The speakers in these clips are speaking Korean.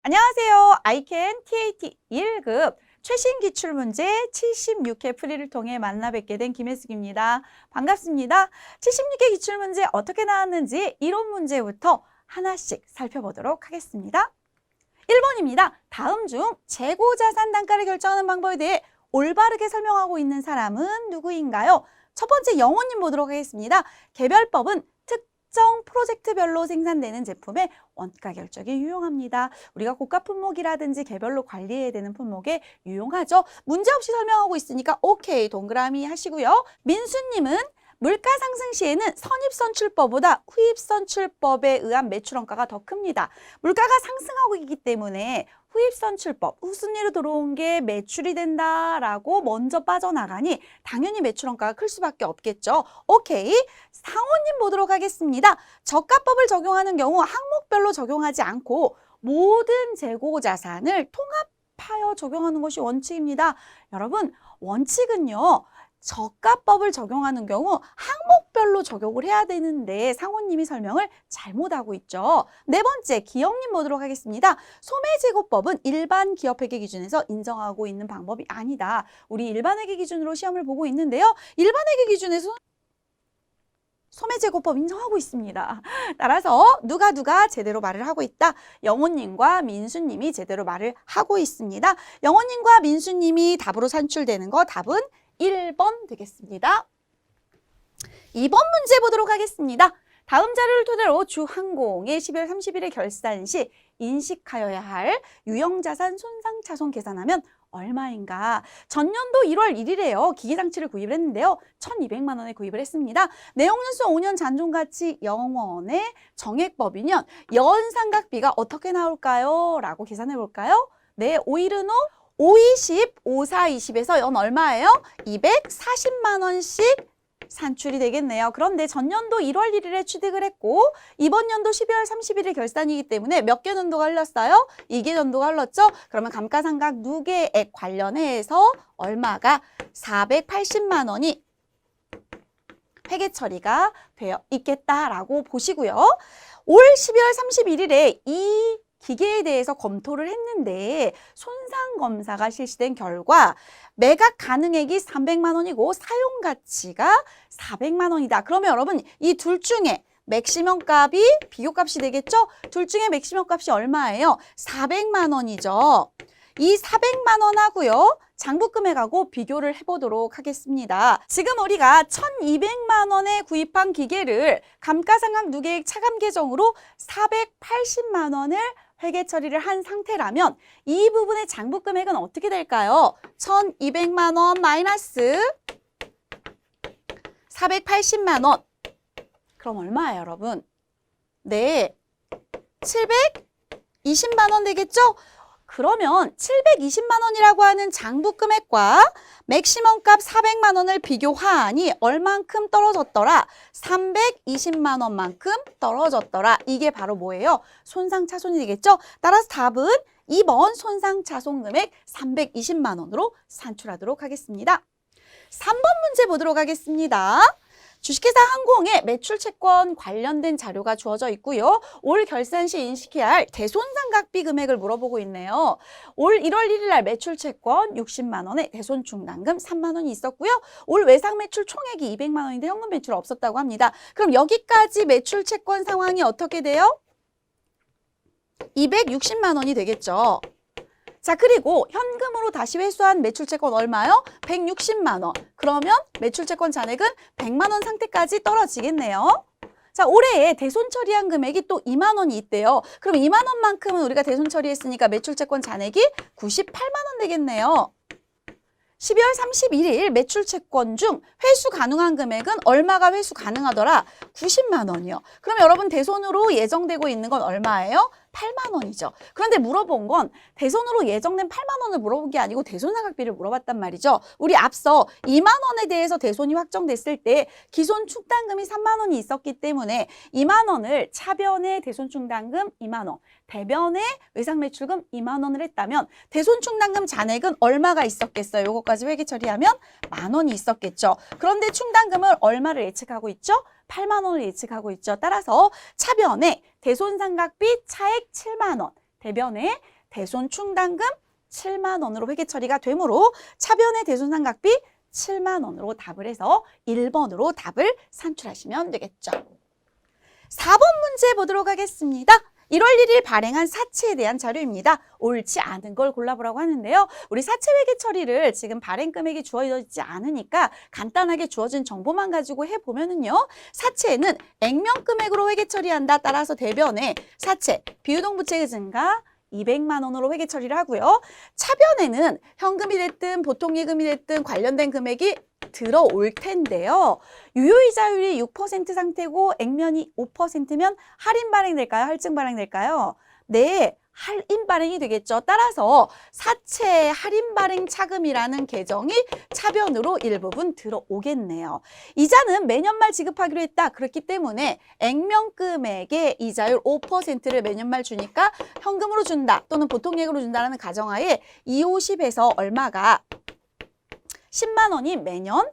안녕하세요. 아이캔 TAT 1급 최신 기출문제 76회 풀이를 통해 만나 뵙게 된 김혜숙입니다. 반갑습니다. 76회 기출문제 어떻게 나왔는지 이론 문제부터 하나씩 살펴보도록 하겠습니다. 1번입니다. 다음 중 재고자산 단가를 결정하는 방법에 대해 올바르게 설명하고 있는 사람은 누구인가요? 첫 번째 영호님 보도록 하겠습니다. 개별법은 특정 프로젝트별로 생산되는 제품의 원가 결정에 유용합니다. 우리가 고가 품목이라든지 개별로 관리해야 되는 품목에 유용하죠. 문제없이 설명하고 있으니까 오케이 동그라미 하시고요. 민수님은 물가 상승 시에는 선입선출법보다 후입선출법에 의한 매출원가가 더 큽니다. 물가가 상승하고 있기 때문에 후입선출법, 후순위로 들어온 게 매출이 된다라고 먼저 빠져나가니 당연히 매출원가가 클 수밖에 없겠죠. 오케이. 상호님 보도록 하겠습니다. 저가법을 적용하는 경우 항목별로 적용하지 않고 모든 재고자산을 통합하여 적용하는 것이 원칙입니다. 여러분, 원칙은요. 저가법을 적용하는 경우 항목별로 적용을 해야 되는데 상호님이 설명을 잘못하고 있죠. 네 번째, 기영님 보도록 하겠습니다. 소매제고법은 일반 기업회계 기준에서 인정하고 있는 방법이 아니다. 우리 일반회계 기준으로 시험을 보고 있는데요. 일반회계 기준에서 소매제고법 인정하고 있습니다. 따라서 누가 제대로 말을 하고 있다. 영호님과 민수님이 제대로 말을 하고 있습니다. 영호님과 민수님이 답으로 산출되는 거 답은 1번 되겠습니다. 2번 문제 보도록 하겠습니다. 다음 자료를 토대로 주항공의 12월 30일에 결산 시 인식하여야 할 유형자산 손상차손 계산하면 얼마인가? 전년도 1월 1일에요. 기계장치를 구입을 했는데요. 1,200만 원에 구입을 했습니다. 내용연수 5년 잔존가치 0원의 정액법이면 연상각비가 어떻게 나올까요? 라고 계산해 볼까요? 네, 5일은 5, 20, 5, 4, 20에서 연 얼마예요? 240만 원씩 산출이 되겠네요. 그런데 전년도 1월 1일에 취득을 했고 이번 연도 12월 30일에 결산이기 때문에 몇 개 연도가 흘렀어요? 2개 연도가 흘렀죠? 그러면 감가상각 누계액 관련해서 얼마가 480만 원이 회계 처리가 되어 있겠다라고 보시고요. 올 12월 31일에 이 기계에 대해서 검토를 했는데 손상검사가 실시된 결과 매각 가능액이 300만 원이고 사용가치가 400만 원이다. 그러면 여러분 이 둘 중에 맥시멈 값이 비교값이 되겠죠? 둘 중에 맥시멈 값이 얼마예요? 400만 원이죠. 이 400만 원 하고요. 장부금액하고 비교를 해보도록 하겠습니다. 지금 우리가 1,200만 원에 구입한 기계를 감가상각 누계액 차감 계정으로 480만 원을 회계 처리를 한 상태라면 이 부분의 장부금액은 어떻게 될까요? 1,200만 원 마이너스 480만 원. 그럼 얼마예요, 여러분? 네, 720만 원 되겠죠? 그러면 720만 원이라고 하는 장부금액과 맥시멈 값 400만 원을 비교하니 얼만큼 떨어졌더라? 320만 원만큼 떨어졌더라. 이게 바로 뭐예요? 손상차손이 되겠죠? 따라서 답은 2번 손상차손 금액 320만 원으로 산출하도록 하겠습니다. 3번 문제 보도록 하겠습니다. 주식회사 항공의 매출채권 관련된 자료가 주어져 있고요. 올 결산 시 인식해야 할 대손상각비 금액을 물어보고 있네요. 올 1월 1일 날 매출채권 60만 원에 대손충당금 3만 원이 있었고요. 올 외상 매출 총액이 200만 원인데 현금 매출 없었다고 합니다. 그럼 여기까지 매출채권 상황이 어떻게 돼요? 260만 원이 되겠죠. 자, 그리고 현금으로 다시 회수한 매출채권 얼마요? 160만 원. 그러면 매출채권 잔액은 100만 원 상태까지 떨어지겠네요. 자, 올해에 대손 처리한 금액이 또 2만 원이 있대요. 그럼 2만 원만큼은 우리가 대손 처리했으니까 매출채권 잔액이 98만 원 되겠네요. 12월 31일 매출채권 중 회수 가능한 금액은 얼마가 회수 가능하더라? 90만 원이요. 그럼 여러분 대손으로 예정되고 있는 건 얼마예요? 8만 원이죠. 그런데 물어본 건 대손으로 예정된 8만 원을 물어본 게 아니고 대손상각비를 물어봤단 말이죠. 우리 앞서 2만 원에 대해서 대손이 확정됐을 때 기존 충당금이 3만 원이 있었기 때문에 2만 원을 차변에 대손 충당금 2만 원, 대변에 외상 매출금 2만 원을 했다면 대손 충당금 잔액은 얼마가 있었겠어요? 요거까지 회계 처리하면 만 원이 있었겠죠. 그런데 충당금을 얼마를 예측하고 있죠? 8만 원을 예측하고 있죠. 따라서 차변에 대손상각비 차액 7만 원, 대변에 대손 충당금 7만 원으로 회계 처리가 되므로 차변의 대손 상각비 7만 원으로 답을 해서 1번으로 답을 산출하시면 되겠죠. 4번 문제 보도록 하겠습니다. 1월 1일 발행한 사채에 대한 자료입니다. 옳지 않은 걸 골라보라고 하는데요. 우리 사채 회계 처리를 지금 발행 금액이 주어지지 않으니까 간단하게 주어진 정보만 가지고 해보면은요. 사채에는 액면 금액으로 회계 처리한다. 따라서 대변에 사채, 비유동부채의 증가 200만 원으로 회계 처리를 하고요. 차변에는 현금이 됐든 보통 예금이 됐든 관련된 금액이 들어올 텐데요. 유효이자율이 6% 상태고 액면이 5%면 할인 발행될까요? 할증 발행될까요? 네, 할인 발행이 되겠죠. 따라서 사채 할인 발행 차금이라는 계정이 차변으로 일부분 들어오겠네요. 이자는 매년 말 지급하기로 했다. 그렇기 때문에 액면 금액의 이자율 5%를 매년 말 주니까 현금으로 준다 또는 보통 예금으로 준다라는 가정하에 250에서 얼마가 10만 원이 매년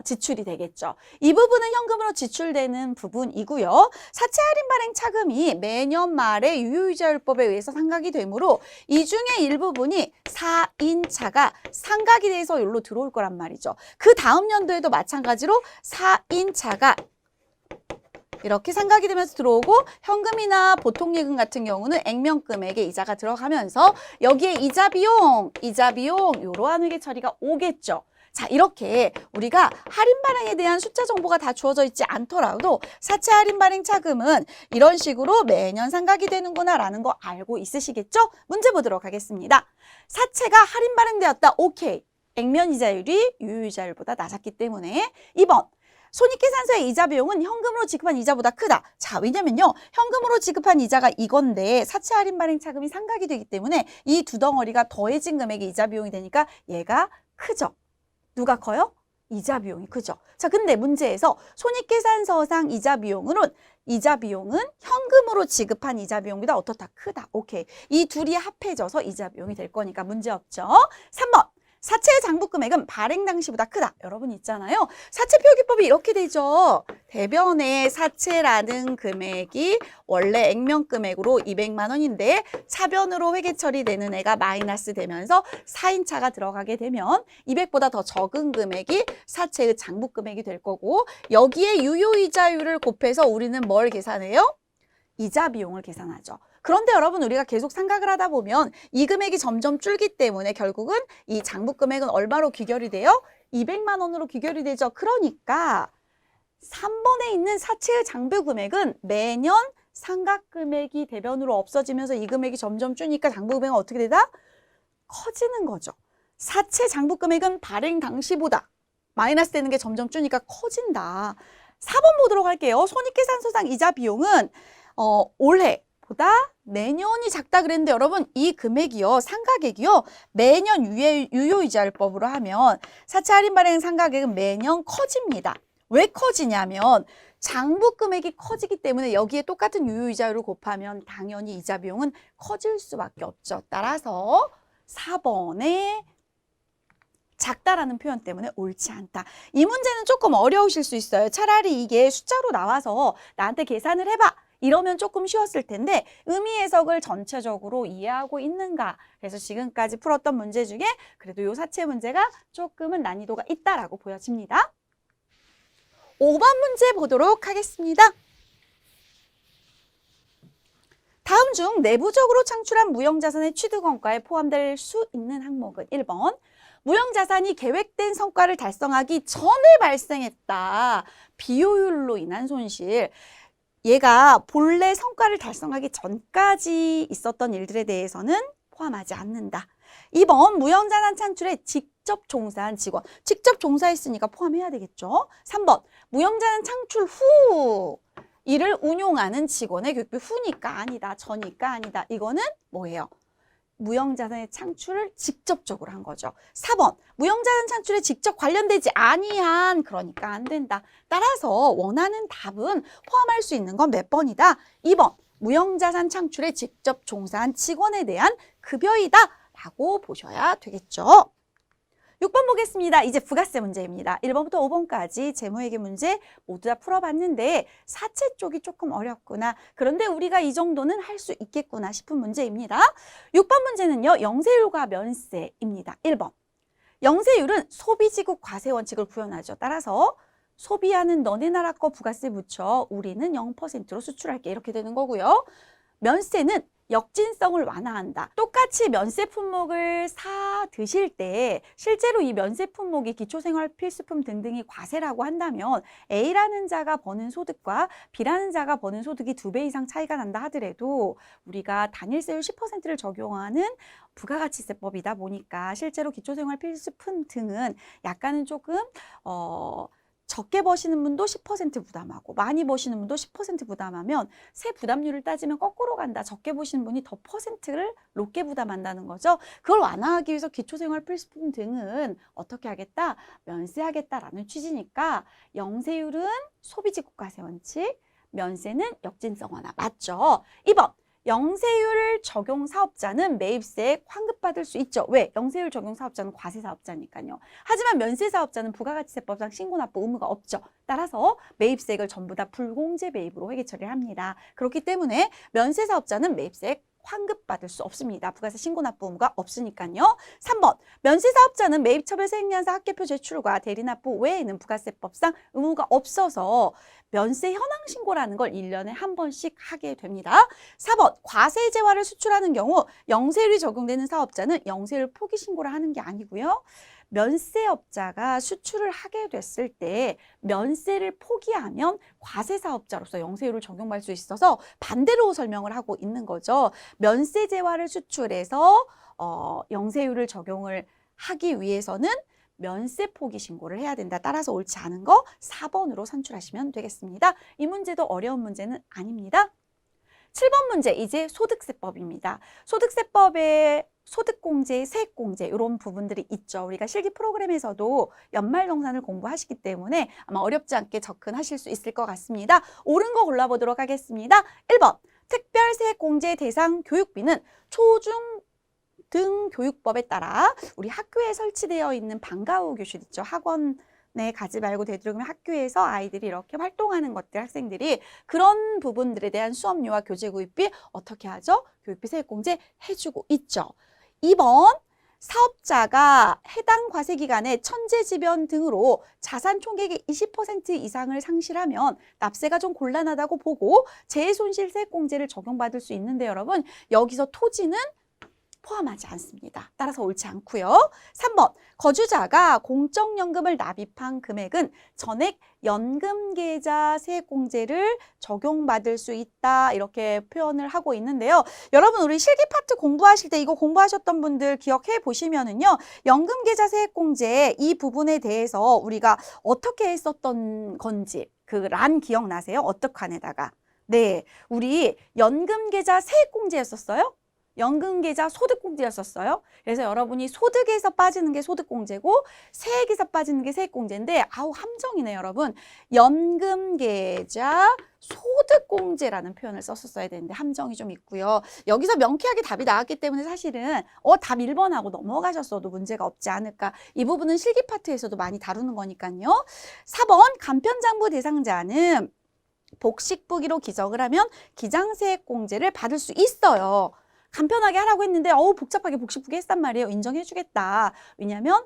지출이 되겠죠. 이 부분은 현금으로 지출되는 부분이고요. 사채 할인 발행 차금이 매년 말에 유효이자율법에 의해서 상각이 되므로 이 중에 일부분이 4인차가 상각이 돼서 여기로 들어올 거란 말이죠. 그 다음 연도에도 마찬가지로 4인차가 이렇게 상각이 되면서 들어오고 현금이나 보통 예금 같은 경우는 액면 금액의 이자가 들어가면서 여기에 이자 비용 이러한 회계 처리가 오겠죠. 자, 이렇게 우리가 할인 발행에 대한 숫자 정보가 다 주어져 있지 않더라도 사채 할인 발행 차금은 이런 식으로 매년 상각이 되는구나라는 거 알고 있으시겠죠? 문제 보도록 하겠습니다. 사채가 할인 발행되었다. 오케이. 액면 이자율이 유효이자율보다 낮았기 때문에 2번. 손익계산서의 이자 비용은 현금으로 지급한 이자보다 크다. 자, 왜냐면요. 현금으로 지급한 이자가 이건데 사채 할인 발행 차금이 상각이 되기 때문에 이 두 덩어리가 더해진 금액의 이자 비용이 되니까 얘가 크죠. 누가 커요? 이자 비용이 크죠. 자, 근데 문제에서 손익계산서상 이자 비용은 현금으로 지급한 이자 비용보다 어떻다? 크다. 오케이. 이 둘이 합해져서 이자 비용이 될 거니까 문제 없죠. 3번. 사채의 장부 금액은 발행 당시보다 크다. 여러분 있잖아요. 사채 표기법이 이렇게 되죠. 대변에 사채라는 금액이 원래 액면 금액으로 200만 원인데 차변으로 회계 처리되는 애가 마이너스 되면서 4인차가 들어가게 되면 200보다 더 적은 금액이 사채의 장부 금액이 될 거고 여기에 유효이자율을 곱해서 우리는 뭘 계산해요? 이자 비용을 계산하죠. 그런데 여러분 우리가 계속 상각을 하다 보면 이 금액이 점점 줄기 때문에 결국은 이 장부 금액은 얼마로 귀결이 돼요? 200만 원으로 귀결이 되죠. 그러니까 3번에 있는 사채의 장부 금액은 매년 상각 금액이 대변으로 없어지면서 이 금액이 점점 줄니까 장부 금액은 어떻게 되다? 커지는 거죠. 사채 장부 금액은 발행 당시보다 마이너스 되는 게 점점 줄니까 커진다. 4번 보도록 할게요. 손익계산서상 이자 비용은 올해보다 내년이 작다 그랬는데 여러분 이 금액이요. 상각액이요. 매년 유효이자율법으로 하면 사채 할인 발행 상각액은 매년 커집니다. 왜 커지냐면 장부 금액이 커지기 때문에 여기에 똑같은 유효이자율을 곱하면 당연히 이자 비용은 커질 수밖에 없죠. 따라서 4번에 작다라는 표현 때문에 옳지 않다. 이 문제는 조금 어려우실 수 있어요. 차라리 이게 숫자로 나와서 나한테 계산을 해봐. 이러면 조금 쉬웠을 텐데 의미 해석을 전체적으로 이해하고 있는가. 그래서 지금까지 풀었던 문제 중에 그래도 요 사채 문제가 조금은 난이도가 있다라고 보여집니다. 5번 문제 보도록 하겠습니다. 다음 중 내부적으로 창출한 무형자산의 취득원가에 포함될 수 있는 항목은 1번. 무형자산이 계획된 성과를 달성하기 전에 발생했다. 비효율로 인한 손실. 얘가 본래 성과를 달성하기 전까지 있었던 일들에 대해서는 포함하지 않는다. 2번 무형자산 창출에 직접 종사한 직원. 직접 종사했으니까 포함해야 되겠죠. 3번 무형자산 창출 후 이를 운용하는 직원의 교육비 후니까 아니다. 전이니까 아니다. 이거는 뭐예요? 무형자산의 창출을 직접적으로 한 거죠. 4번 무형자산 창출에 직접 관련되지 아니한 그러니까 안 된다. 따라서 원하는 답은 포함할 수 있는 건 몇 번이다? 2번 무형자산 창출에 직접 종사한 직원에 대한 급여이다 라고 보셔야 되겠죠. 6번 보겠습니다. 이제 부가세 문제입니다. 1번부터 5번까지 재무회계 문제 모두 다 풀어봤는데 사채 쪽이 조금 어렵구나. 그런데 우리가 이 정도는 할 수 있겠구나 싶은 문제입니다. 6번 문제는요. 영세율과 면세입니다. 1번. 영세율은 소비지국 과세 원칙을 구현하죠. 따라서 소비하는 너네 나라 거 부가세 붙여 우리는 0%로 수출할게 이렇게 되는 거고요. 면세는 역진성을 완화한다. 똑같이 면세 품목을 사 드실 때 실제로 이 면세 품목이 기초생활 필수품 등등이 과세라고 한다면 A라는 자가 버는 소득과 B라는 자가 버는 소득이 2배 이상 차이가 난다 하더라도 우리가 단일세율 10%를 적용하는 부가가치세법이다 보니까 실제로 기초생활 필수품 등은 약간은 조금 적게 버시는 분도 10% 부담하고 많이 버시는 분도 10% 부담하면 세 부담률을 따지면 거꾸로 간다. 적게 버시는 분이 더 퍼센트를 높게 부담한다는 거죠. 그걸 완화하기 위해서 기초생활 필수품 등은 어떻게 하겠다? 면세하겠다라는 취지니까 영세율은 소비지국가세 원칙, 면세는 역진성 완화. 맞죠? 2번. 영세율 적용 사업자는 매입세액 환급받을 수 있죠. 왜? 영세율 적용 사업자는 과세 사업자니까요. 하지만 면세 사업자는 부가가치세법상 신고납부 의무가 없죠. 따라서 매입세액을 전부 다 불공제 매입으로 회계 처리를 합니다. 그렇기 때문에 면세 사업자는 매입세액 환급받을 수 없습니다. 부가세 신고납부 의무가 없으니까요. 3번. 면세사업자는 매입처별 세액연사 학계표 제출과 대리납부 외에는 부가세법상 의무가 없어서 면세 현황 신고라는 걸 1년에 한 번씩 하게 됩니다. 4번. 과세재화를 수출하는 경우 영세율이 적용되는 사업자는 영세율 포기 신고를 하는 게 아니고요. 면세업자가 수출을 하게 됐을 때 면세를 포기하면 과세사업자로서 영세율을 적용받을 수 있어서 반대로 설명을 하고 있는 거죠. 면세재화를 수출해서 영세율을 적용을 하기 위해서는 면세 포기 신고를 해야 된다. 따라서 옳지 않은 거 4번으로 선출하시면 되겠습니다. 이 문제도 어려운 문제는 아닙니다. 7번 문제, 이제 소득세법입니다. 소득세법에 소득공제, 세액공제 이런 부분들이 있죠. 우리가 실기 프로그램에서도 연말정산을 공부하시기 때문에 아마 어렵지 않게 접근하실 수 있을 것 같습니다. 옳은 거 골라보도록 하겠습니다. 1번, 특별세액공제 대상 교육비는 초중 등 교육법에 따라 우리 학교에 설치되어 있는 방과 후 교실 있죠. 학원에 가지 말고 되도록이면 학교에서 아이들이 이렇게 활동하는 것들, 학생들이 그런 부분들에 대한 수업료와 교재 구입비 어떻게 하죠? 교육비 세액공제 해주고 있죠. 2번, 사업자가 해당 과세기간에 천재지변 등으로 자산 총액의 20% 이상을 상실하면 납세가 좀 곤란하다고 보고 재해손실 세액공제를 적용받을 수 있는데 여러분 여기서 토지는 포함하지 않습니다. 따라서 옳지 않고요. 3번, 거주자가 공적연금을 납입한 금액은 전액 연금계좌 세액공제를 적용받을 수 있다. 이렇게 표현을 하고 있는데요. 여러분 우리 실기 파트 공부하실 때 이거 공부하셨던 분들 기억해 보시면은요. 연금계좌 세액공제 이 부분에 대해서 우리가 어떻게 했었던 건지 그 란 기억나세요? 어떤 칸에다가. 네, 우리 연금계좌 세액공제였었어요. 연금계좌 소득공제였었어요. 그래서 여러분이 소득에서 빠지는 게 소득공제고 세액에서 빠지는 게 세액공제인데 아우 함정이네 여러분. 연금계좌 소득공제라는 표현을 썼었어야 되는데 함정이 좀 있고요. 여기서 명쾌하게 답이 나왔기 때문에 사실은 답 1번하고 넘어가셨어도 문제가 없지 않을까. 이 부분은 실기 파트에서도 많이 다루는 거니까요. 4번 간편장부 대상자는 복식부기로 기적을 하면 기장세액공제를 받을 수 있어요. 간편하게 하라고 했는데 복잡하게 복식부기 했단 말이에요. 인정해주겠다. 왜냐하면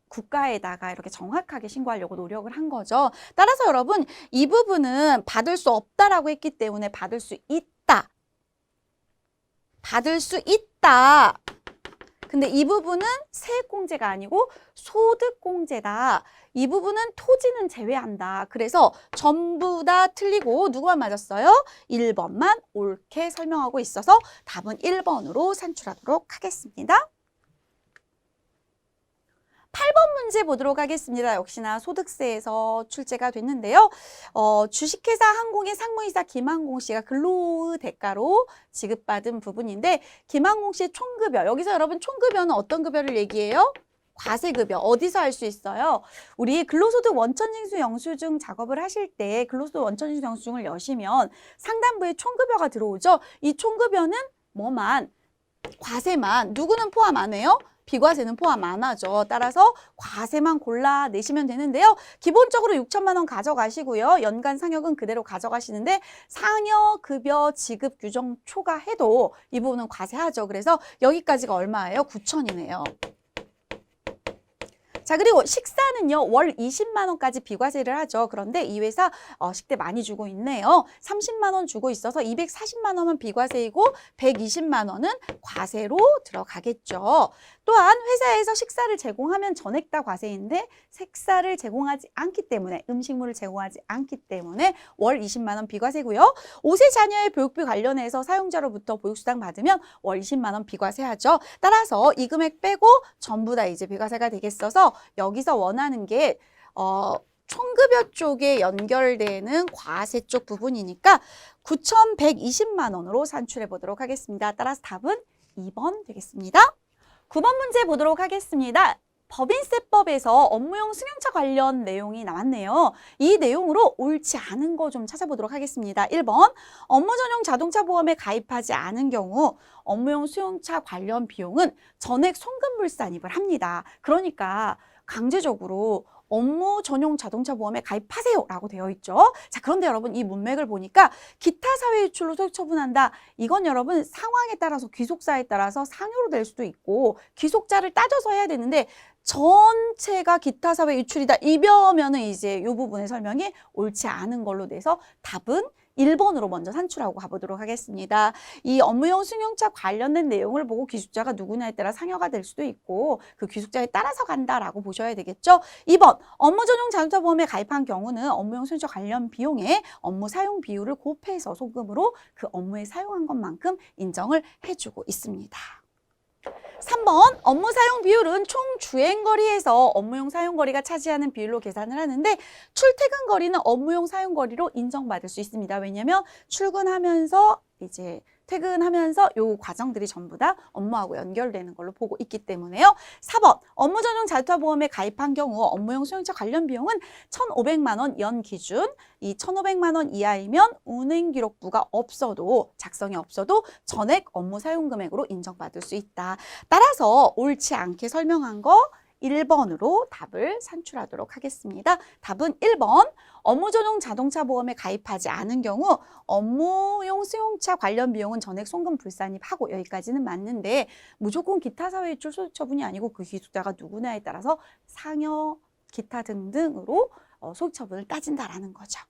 국가에다가 이렇게 정확하게 신고하려고 노력을 한 거죠. 따라서 여러분 이 부분은 받을 수 없다라고 했기 때문에 받을 수 있다. 받을 수 있다. 근데 이 부분은 세액공제가 아니고 소득공제다. 이 부분은 토지는 제외한다. 그래서 전부 다 틀리고 누구만 맞았어요? 1번만 옳게 설명하고 있어서 답은 1번으로 산출하도록 하겠습니다. 8번 문제 보도록 하겠습니다. 역시나 소득세에서 출제가 됐는데요. 주식회사 항공의 상무이사 김항공 씨가 근로의 대가로 지급받은 부분인데 김항공 씨의 총급여, 여기서 여러분 총급여는 어떤 급여를 얘기해요? 과세급여. 어디서 할 수 있어요? 우리 근로소득 원천징수 영수증 작업을 하실 때 근로소득 원천징수 영수증을 여시면 상단부에 총급여가 들어오죠. 이 총급여는 과세만 누구는 포함 안 해요? 비과세는 포함 안 하죠. 따라서 과세만 골라내시면 되는데요. 기본적으로 6천만 원 가져가시고요. 연간 상여금 그대로 가져가시는데 상여급여 지급 규정 초과해도 이 부분은 과세하죠. 그래서 여기까지가 얼마예요? 9천이네요. 자, 그리고 식사는요, 월 20만 원까지 비과세를 하죠. 그런데 이 회사 식대 많이 주고 있네요. 30만 원 주고 있어서 240만 원은 비과세이고 120만 원은 과세로 들어가겠죠. 또한 회사에서 식사를 제공하면 전액 다 과세인데 식사를 제공하지 않기 때문에 음식물을 제공하지 않기 때문에 월 20만 원 비과세고요. 5세 자녀의 보육비 관련해서 사용자로부터 보육수당 받으면 월 20만 원 비과세하죠. 따라서 이 금액 빼고 전부 다 이제 비과세가 되겠어서 여기서 원하는 게 총급여 쪽에 연결되는 과세 쪽 부분이니까 9,120만 원으로 산출해 보도록 하겠습니다. 따라서 답은 2번 되겠습니다. 9번 문제 보도록 하겠습니다. 법인세법에서 업무용 승용차 관련 내용이 나왔네요. 이 내용으로 옳지 않은 거 좀 찾아보도록 하겠습니다. 1번, 업무 전용 자동차 보험에 가입하지 않은 경우 업무용 승용차 관련 비용은 전액 송금불산입을 합니다. 그러니까 강제적으로 업무 전용 자동차 보험에 가입하세요 라고 되어 있죠. 자, 그런데 여러분 이 문맥을 보니까 기타 사회 유출로 소액 처분한다. 이건 여러분 상황에 따라서 귀속사에 따라서 상여로 될 수도 있고 귀속자를 따져서 해야 되는데 전체가 기타 사회 유출이다. 이러면은 이제 이 부분의 설명이 옳지 않은 걸로 돼서 답은 1번으로 먼저 산출하고 가보도록 하겠습니다. 이 업무용 승용차 관련된 내용을 보고 귀속자가 누구냐에 따라 상여가 될 수도 있고 그 귀속자에 따라서 간다라고 보셔야 되겠죠. 2번, 업무 전용 자동차 보험에 가입한 경우는 업무용 승용차 관련 비용에 업무 사용 비율을 곱해서 소금으로 그 업무에 사용한 것만큼 인정을 해주고 있습니다. 3번, 업무 사용 비율은 총 주행거리에서 업무용 사용거리가 차지하는 비율로 계산을 하는데 출퇴근 거리는 업무용 사용거리로 인정받을 수 있습니다. 왜냐하면 출근하면서 이제 퇴근하면서 요 과정들이 전부 다 업무하고 연결되는 걸로 보고 있기 때문에요. 4번, 업무 전용 자동차 보험에 가입한 경우 업무용 승용차 관련 비용은 1,500만 원 연 기준, 이 1,500만 원 이하이면 운행 기록부가 없어도 작성이 없어도 전액 업무 사용 금액으로 인정받을 수 있다. 따라서 옳지 않게 설명한 거 1번으로 답을 산출하도록 하겠습니다. 답은 1번, 업무 전용 자동차 보험에 가입하지 않은 경우 업무용 승용차 관련 비용은 전액 송금 불산입하고 여기까지는 맞는데 무조건 기타 사회유출 소득 처분이 아니고 그 귀속자가 누구냐에 따라서 상여, 기타 등등으로 소득 처분을 따진다라는 거죠.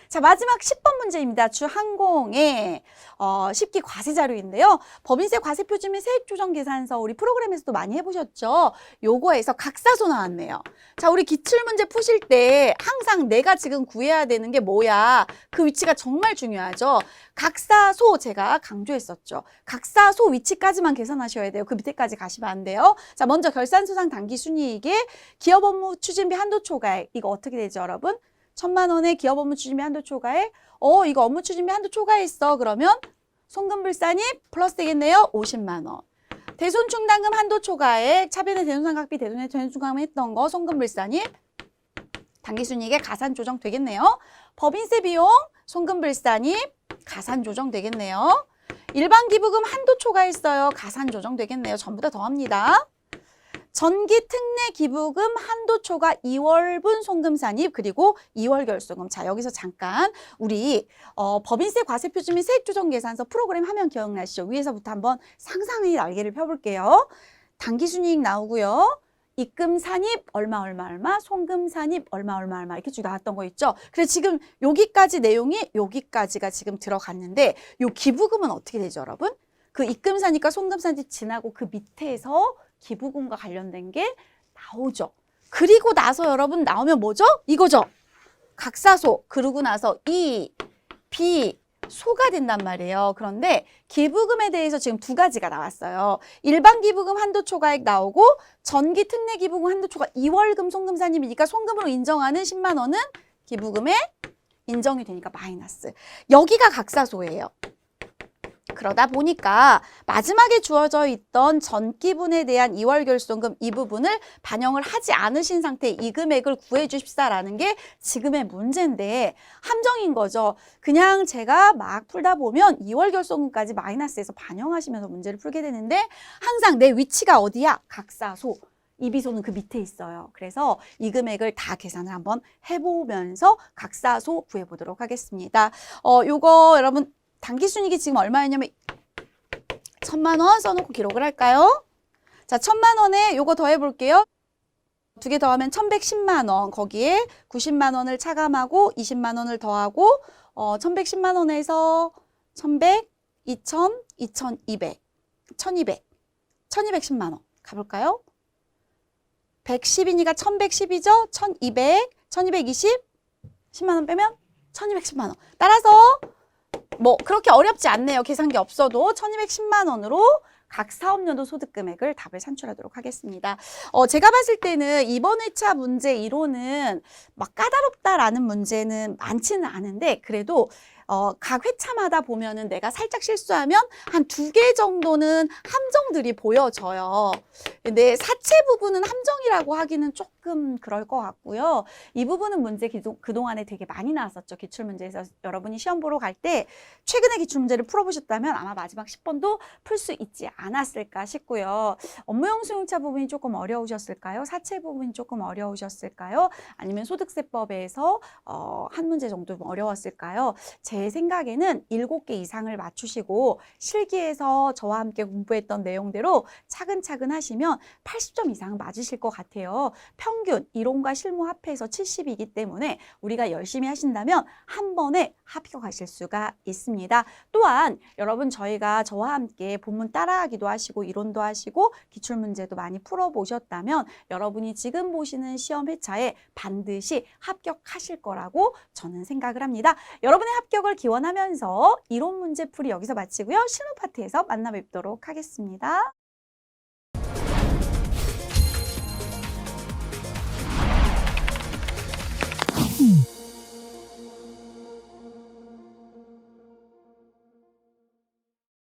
자, 마지막 10번 문제입니다. 주항공의 10기 과세 자료인데요. 법인세 과세표준 및 세액조정계산서 우리 프로그램에서도 많이 해보셨죠? 요거에서 각사소 나왔네요. 자, 우리 기출문제 푸실 때 항상 내가 지금 구해야 되는 게 뭐야? 그 위치가 정말 중요하죠. 각사소 제가 강조했었죠. 각사소 위치까지만 계산하셔야 돼요. 그 밑에까지 가시면 안 돼요. 자, 먼저 결산소상 당기순이익에 기업 업무 추진비 한도 초과액. 이거 어떻게 되죠, 여러분? 1,000만 원의 기업 업무 추진비 한도 초과액. 이거 업무 추진비 한도 초과했어. 그러면 송금불산입 플러스 되겠네요. 50만 원. 대손충당금 한도 초과액, 차변의 대손상각비, 대손의 대손충당금 했던 거 송금불산입 당기순이익에 가산 조정 되겠네요. 법인세 비용 송금불산입 가산 조정 되겠네요. 일반 기부금 한도 초과했어요. 가산 조정 되겠네요. 전부 다 더합니다. 전기 특례 기부금 한도 초과 2월분 송금산입 그리고 2월 결손금. 자, 여기서 잠깐 우리 법인세 과세표준 및 세액조정계산서 프로그램 하면 기억나시죠? 위에서부터 한번 상상의 날개를 펴볼게요. 당기순이익 나오고요. 입금 산입 얼마 송금 산입 얼마 이렇게 쭉 나왔던 거 있죠. 그래서 지금 여기까지 내용이 여기까지가 지금 들어갔는데 요 기부금은 어떻게 되죠, 여러분? 그 입금 산입과 송금 산입 지나고 그 밑에서 기부금과 관련된 게 나오죠. 그리고 나서 여러분 나오면 뭐죠? 이거죠. 각사소. 그러고 나서 이, 비, 소가 된단 말이에요. 그런데 기부금에 대해서 지금 두 가지가 나왔어요. 일반 기부금 한도 초과액 나오고 전기 특례 기부금 한도 초과 2월금 송금산입이니까 송금으로 인정하는 10만 원은 기부금에 인정이 되니까 마이너스. 여기가 각사소예요. 그러다 보니까 마지막에 주어져 있던 전기분에 대한 2월 결손금 이 부분을 반영을 하지 않으신 상태에 이 금액을 구해 주십사라는 게 지금의 문제인데 함정인 거죠. 그냥 제가 막 풀다 보면 2월 결손금까지 마이너스해서 반영하시면서 문제를 풀게 되는데 항상 내 위치가 어디야? 각사소. 이비소는 그 밑에 있어요. 그래서 이 금액을 다 계산을 한번 해보면서 각사소 구해보도록 하겠습니다. 요거 여러분 당기순이익이 지금 얼마였냐면 1,000만 원 써놓고 기록을 할까요? 자, 1,000만 원에 요거 더해볼게요. 두 개 더하면 1,110만 원. 거기에 90만 원을 차감하고 20만 원을 더하고 1,110만 원에서 1,100, 2,000, 2,200, 1,200, 1,210만 원. 가볼까요? 110이니까 1,110이죠? 1,200, 1,220, 10만 원 빼면 1,210만 원. 따라서 뭐 그렇게 어렵지 않네요. 계산기 없어도 1,210만 원으로 각 사업연도 소득 금액을 답을 산출하도록 하겠습니다. 제가 봤을 때는 이번 회차 문제 이론은 막 까다롭다라는 문제는 많지는 않은데 그래도 각 회차마다 보면은 내가 살짝 실수하면 한 2개 정도는 함정들이 보여져요. 근데 사체 부분은 함정이라고 하기는 조금 그럴 것 같고요. 이 부분은 문제 그동안에 되게 많이 나왔었죠. 기출문제에서 여러분이 시험 보러 갈 때 최근에 기출문제를 풀어보셨다면 아마 마지막 10번도 풀 수 있지 않았을까 싶고요. 업무용 수용차 부분이 조금 어려우셨을까요? 사체 부분이 조금 어려우셨을까요? 아니면 소득세법에서 한 문제 정도 어려웠을까요? 제 생각에는 7개 이상을 맞추시고 실기에서 저와 함께 공부했던 내용대로 차근차근 하시면 80점 이상 맞으실 것 같아요. 평균 이론과 실무 합해서 70이기 때문에 우리가 열심히 하신다면 한 번에 합격하실 수가 있습니다. 또한 여러분 저희가 저와 함께 본문 따라하기도 하시고 이론도 하시고 기출문제도 많이 풀어보셨다면 여러분이 지금 보시는 시험 회차에 반드시 합격하실 거라고 저는 생각을 합니다. 여러분의 합격을 기원하면서 이론 문제 풀이 여기서 마치고요. 실무 파트에서 만나 뵙도록 하겠습니다.